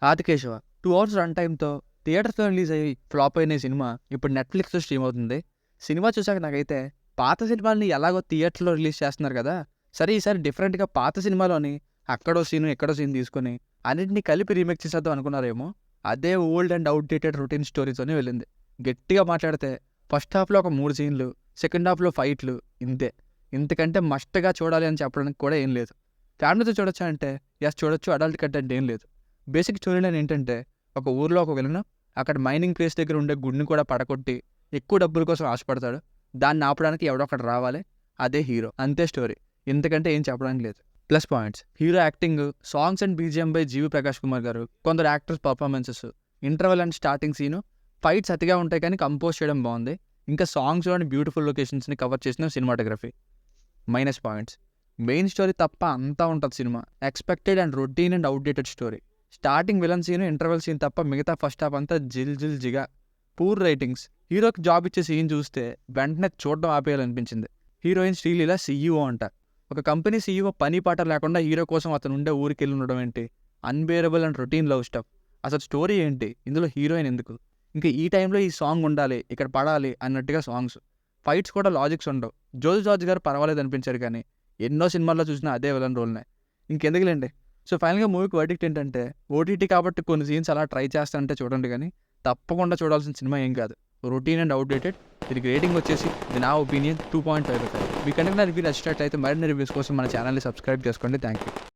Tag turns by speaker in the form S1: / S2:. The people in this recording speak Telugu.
S1: 'ఆదికేశవ' 2 అవర్స్ రన్ టైమ్‌తో థియేటర్స్‌లో రిలీజ్ అయ్యి ఫ్లాప్ అయిన ఈ సినిమా ఇప్పుడు నెట్‌ఫ్లిక్స్‌లో స్ట్రీమ్ అవుతుంది. సినిమా చూసాక నాకైతే పాత సినిమాల్ని ఎలాగో థియేటర్‌లో రిలీజ్ చేస్తున్నారు కదా! సరే ఈసారి డిఫరెంట్‌గా పాత సినిమాలోని అక్కడో సీను, ఎక్కడో సీన్ తీసుకొని అన్నిటిని కలిపి రీమేక్ చేసేద్దాం అనుకున్నారేమో! అదే ఓల్డ్ అండ్ ఔట్‌డేటెడ్ రొటీన్ స్టోరీతోనే వెళ్ళింది. గట్టిగా మాట్లాడితే ఫస్ట్ హాఫ్‌లో ఒక 3 సీన్‌లు, సెకండ్ హాఫ్‌లో ఫైట్‌లు ఇంతే. ఇంతకంటే మస్ట్‌గా చూడాలి అని చెప్పడానికి కూడా ఏం లేదు. ఫ్యామిలీతో చూడొచ్చా అంటే యెస్ చూడొచ్చు. అడల్ట్ కంటెంట్ ఏం లేదు. బేసిక్ స్టోరీ లైన్ ఏంటంటే ఒక ఊర్లో ఒక విలను అక్కడ మైనింగ్ ప్లేస్ దగ్గర ఉండే గుడిని కూడా పడగొట్టి ఎక్కువ డబ్బుల కోసం ఆశపడతాడు. దాన్ని ఆపడానికి ఎవడో ఒకడు రావాలి. అదే హీరో. అంతే స్టోరీ. ఇంతకంటే ఏం చెప్పడానికి లేదు. Plus points hero acting, songs and BGM by GV Prakash Kumar గారు, కొందరు actors performances, interval and starting scene, fights అతిగా ఉంటాయి కానీ కంపోజ్ చేయడం బాగుంది. ఇంకా సాంగ్స్లోని బ్యూటిఫుల్ లొకేషన్స్ని కవర్ చేసిన cinematography. Minus points main story తప్ప అంతా ఉంటుంది cinema. Expected and routine and outdated story. Starting villain scene, interval scene తప్ప మిగతా ఫస్ట్ హాఫ్ అంతా జిల్ జిల్ జిగా. Poor writings. హీరోకి జాబ్ ఇచ్చే సీన్ చూస్తే వెంటనే చూడడం ఆపేయాలనిపించింది. హీరోయిన్ శ్రీలీల సీఈఓ అంట. ఒక కంపెనీ సీఈఓ పని పాట లేకుండా హీరో కోసం అతను ఉండే ఊరికి వెళ్ళి ఉండడం ఏంటి? Unbearable and routine love stuff. అసలు స్టోరీ ఏంటి? ఇందులో హీరోయిన్ ఎందుకు? ఇంకా ఈ టైంలో ఈ సాంగ్ ఉండాలి, ఇక్కడ పడాలి అన్నట్టుగా సాంగ్స్. ఫైట్స్ కూడా లాజిక్స్ ఉండవు. జోజు జార్జ్ గారు పర్వాలేదు అనిపించారు కానీ ఎన్నో సినిమాల్లో చూసినా అదే విలన్ రోల్నే. ఇంకెందుకులేండి. సో ఫైనల్గా మూవీకి వర్డిక్ట్ ఏంటంటే ఓటీటీ కాబట్టి కొన్ని సీన్స్ అలా ట్రై చేస్తానంటే చూడండి కానీ తప్పకుండా చూడాల్సిన సినిమా ఏం కాదు. Routine and outdated. దీనికి రేటింగ్ వచ్చేసి ఇది నా ఒపీనియన్ 2.5. మీ కంటే నా రివ్యూ నచ్చినట్లయితే మరిన్ని రివ్యూస్ కోసం మన ఛానల్ని సబ్స్క్రైబ్ చేసుకోండి. Thank you.